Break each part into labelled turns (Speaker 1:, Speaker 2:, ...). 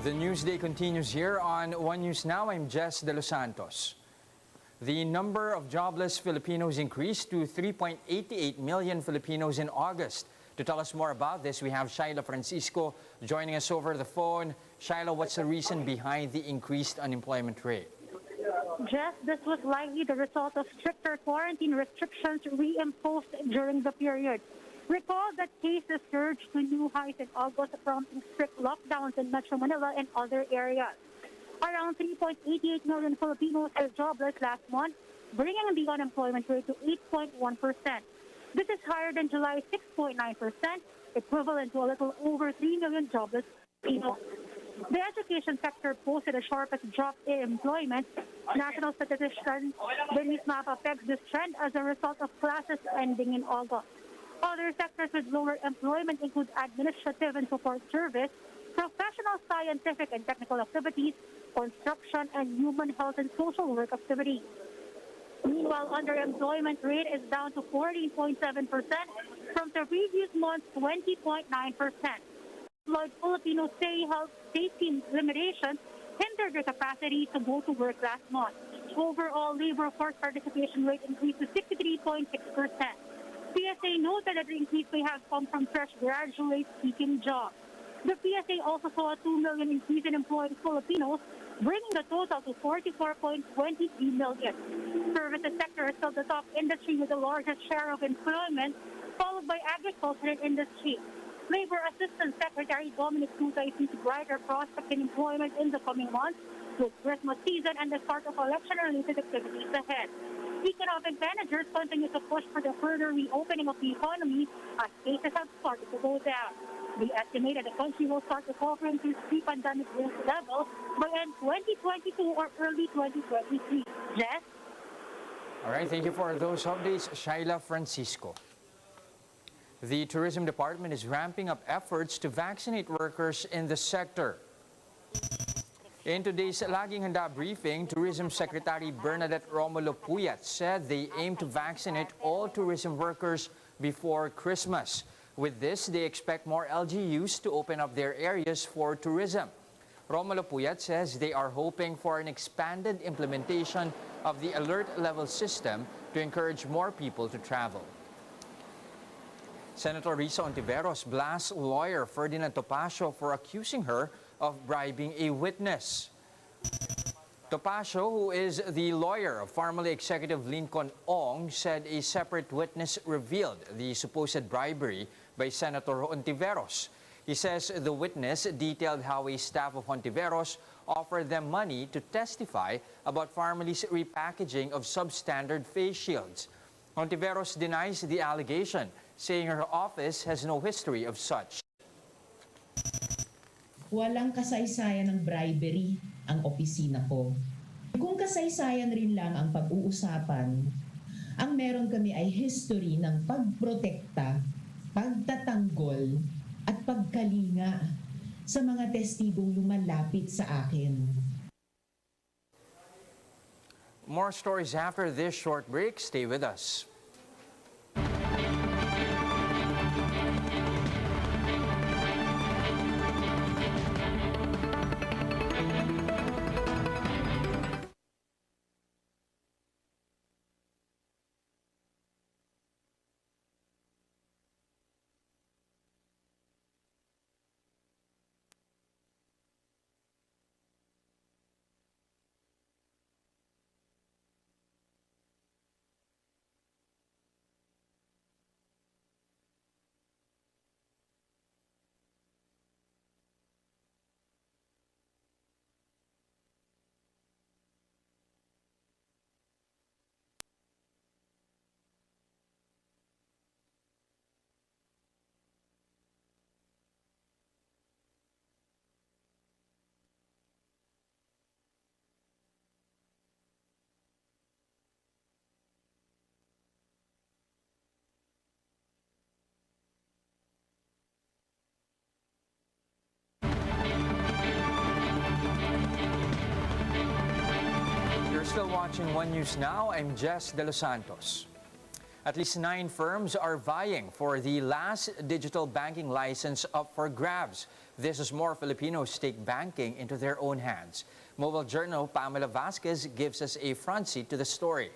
Speaker 1: The Newsday continues here on One News Now. I'm Jess De Los Santos. The number of jobless Filipinos increased to 3.88 million Filipinos in August. To tell us more about this, we have Shaila Francisco joining us over the phone. Shaila, what's the reason behind the increased unemployment rate?
Speaker 2: Jess, this was likely the result of stricter quarantine restrictions reimposed during the period. Recall that cases surged to new highs in August, prompting strict lockdowns in Metro Manila and other areas. Around 3.88 million Filipinos are jobless last month, bringing the unemployment rate to 8.1%. This is higher than July's 6.9%, equivalent to a little over 3 million jobless Filipinos. The education sector posted the sharpest drop in employment. National statistician Dennis Mapa pegs this trend as a result of classes ending in August. Other sectors with lower employment include administrative and support service, professional, scientific and technical activities, construction, and human health and social work activities. Meanwhile, underemployment rate is down to 14.7% from the previous month's 20.9%. Employed Filipinos say health safety limitations hindered their capacity to go to work last month. Overall, labor force participation rate increased to 63.6%. PSA noted that the increase may have come from fresh graduates seeking jobs. The PSA also saw a 2 million increase in employed Filipinos, bringing the total to 44.23 million. Services sector is still the top industry with the largest share of employment, followed by agriculture and industry. Labor Assistant Secretary Dominic Tutay sees brighter prospects in employment in the coming months, with Christmas season and the start of election-related activities ahead. Economic managers continue to push for the further reopening of the economy as cases have started to go down. They estimate that the country will start recovering to pre-pandemic growth levels by end 2022 or early 2023. Jess?
Speaker 1: All right, thank you for those updates, Shaila Francisco. The Tourism Department is ramping up efforts to vaccinate workers in the sector. In today's Laging Handa briefing, Tourism Secretary Bernadette Romulo Puyat said they aim to vaccinate all tourism workers before Christmas. With this, they expect more LGUs to open up their areas for tourism. Romulo Puyat says they are hoping for an expanded implementation of the alert level system to encourage more people to travel. Senator Risa Ontiveros blasts lawyer Ferdinand Topacio for accusing her of bribing a witness. Topacio, who is the lawyer of formerly Executive Lincoln Ong, said a separate witness revealed the supposed bribery by Senator Ontiveros. He says the witness detailed how a staff of Ontiveros offered them money to testify about Farmely's repackaging of substandard face shields. Ontiveros denies the allegation, saying her office has no history of such.
Speaker 3: Walang kasaysayan ng bribery ang opisina ko. Kung kasaysayan rin lang ang pag-uusapan, ang meron kami ay history ng pagprotekta, pagtatanggol at pagkalinga sa mga testigong lumalapit sa akin.
Speaker 1: More stories after this short break. Stay with us. Still watching One News Now, I'm Jess De Los Santos. At least 9 firms are vying for the last digital banking license up for grabs. This is more Filipinos take banking into their own hands. Mobile Journal Pamela Vasquez gives us a front seat to the story.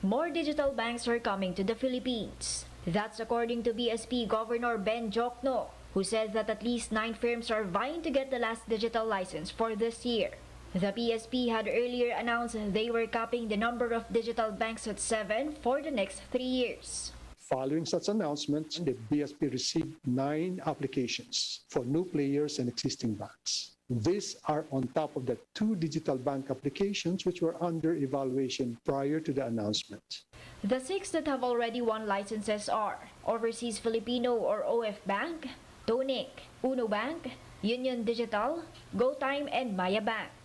Speaker 4: More digital banks are coming to the Philippines. That's according to BSP Governor Ben Jokno, who said that at least 9 firms are vying to get the last digital license for this year. The PSP had earlier announced they were capping the number of digital banks at 7 for the next 3 years.
Speaker 5: Following such announcement, the BSP received 9 applications for new players and existing banks. These are on top of the 2 digital bank applications which were under evaluation prior to the announcement.
Speaker 4: The 6 that have already won licenses are Overseas Filipino or OF Bank, Tonic, Uno Bank, Union Digital, GoTime, and Maya Bank.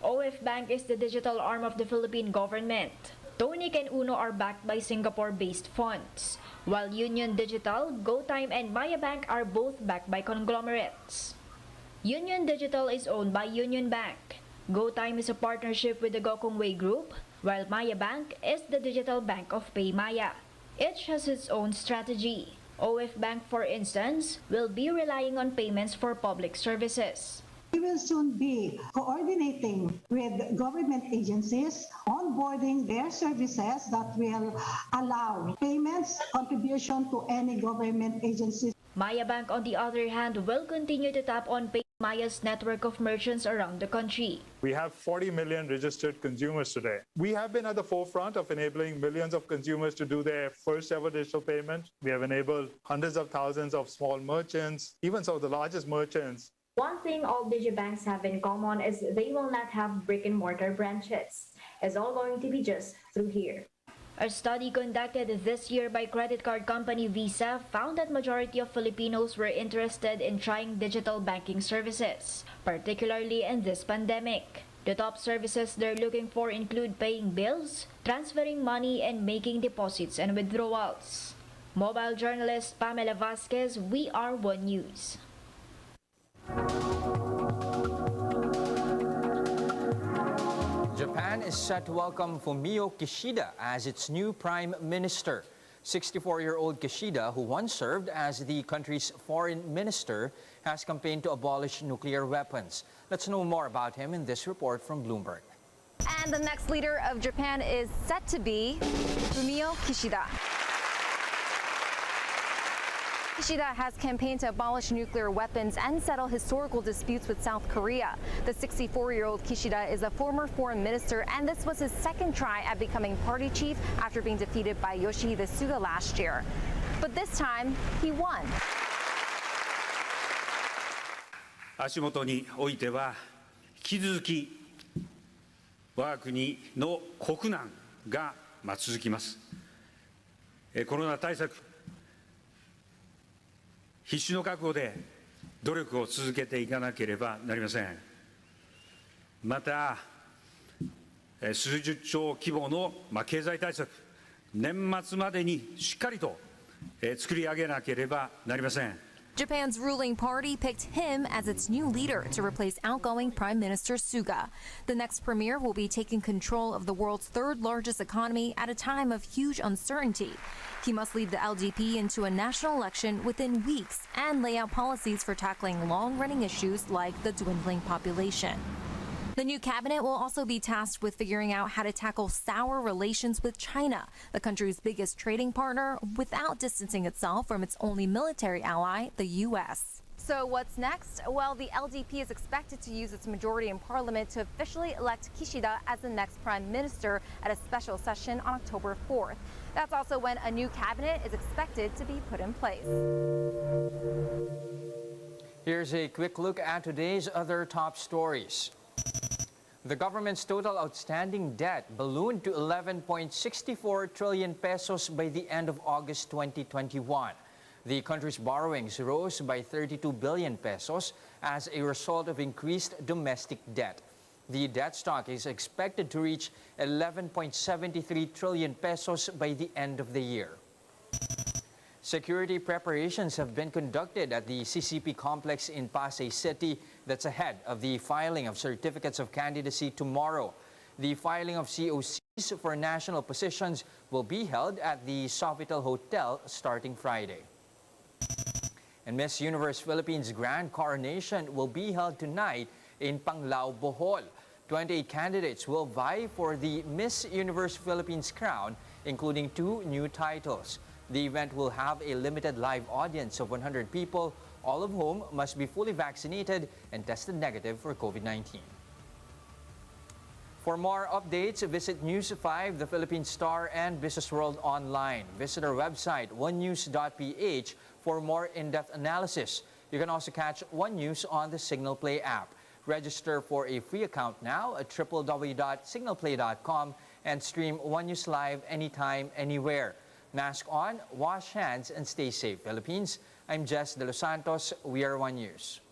Speaker 4: OF Bank is the digital arm of the Philippine government. Tonic and Uno are backed by Singapore-based funds, while Union Digital, GoTime, and Maya Bank are both backed by conglomerates. Union Digital is owned by Union Bank. GoTime is a partnership with the Gokongwei Group, while Maya Bank is the digital bank of PayMaya. Each has its own strategy. OF Bank, for instance, will be relying on payments for public services.
Speaker 6: We will soon be coordinating with government agencies, onboarding their services that will allow payments, contribution to any government agencies.
Speaker 4: Maya Bank, on the other hand, will continue to tap on PayMaya's network of merchants around the country.
Speaker 7: We have 40 million registered consumers today. We have been at the forefront of enabling millions of consumers to do their first ever digital payment. We have enabled hundreds of thousands of small merchants, even some of the largest merchants.
Speaker 8: One thing all digibanks have in common is they will not have brick-and-mortar branches. It's all going to be just through here.
Speaker 4: A study conducted this year by credit card company Visa found that majority of Filipinos were interested in trying digital banking services, particularly in this pandemic. The top services they're looking for include paying bills, transferring money, and making deposits and withdrawals. Mobile journalist Pamela Vasquez, We Are One News.
Speaker 1: Japan is set to welcome Fumio Kishida as its new prime minister. 64-year-old Kishida, who once served as the country's foreign minister, has campaigned to abolish nuclear weapons. Let's know more about him in this report from Bloomberg.
Speaker 9: And the next leader of Japan is set to be Fumio Kishida. Kishida has campaigned to abolish nuclear weapons and settle historical disputes with South Korea. The 64-year-old Kishida is a former foreign minister, and this was his second try at becoming party chief after being defeated by Yoshihide Suga last year. But this time, he won.
Speaker 10: 足元においては引き続き我が国の国難が続きます。コロナ対策必死の覚悟で努力を続けていかなければなりません。また、数十兆規模の経済対策、年末までにしっかりと作り上げなければなりません。
Speaker 9: Japan's ruling party picked him as its new leader to replace outgoing Prime Minister Suga. The next premier will be taking control of the world's third largest economy at a time of huge uncertainty. He must lead the LDP into a national election within weeks and lay out policies for tackling long-running issues like the dwindling population. The new cabinet will also be tasked with figuring out how to tackle sour relations with China, the country's biggest trading partner, without distancing itself from its only military ally, the U.S. So what's next? Well, the LDP is expected to use its majority in parliament to officially elect Kishida as the next prime minister at a special session on October 4th. That's also when a new cabinet is expected to be put in place.
Speaker 1: Here's a quick look at today's other top stories. The government's total outstanding debt ballooned to 11.64 trillion pesos by the end of August 2021. The country's borrowings rose by 32 billion pesos as a result of increased domestic debt. The debt stock is expected to reach 11.73 trillion pesos by the end of the year. Security preparations have been conducted at the CCP complex in Pasay City that's ahead of the filing of certificates of candidacy tomorrow. The filing of COCs for national positions will be held at the Sofitel Hotel starting Friday. And Miss Universe Philippines Grand Coronation will be held tonight in Panglao, Bohol. 28 candidates will vie for the Miss Universe Philippines crown, including 2 new titles. The event will have a limited live audience of 100 people, all of whom must be fully vaccinated and tested negative for COVID-19. For more updates, visit News 5, the Philippine Star, and Business World online. Visit our website, onenews.ph, for more in-depth analysis. You can also catch One News on the Signal Play app. Register for a free account now at www.signalplay.com and stream One News live anytime, anywhere. Mask on, wash hands, and stay safe, Philippines. I'm Jess De Los Santos. We are One News.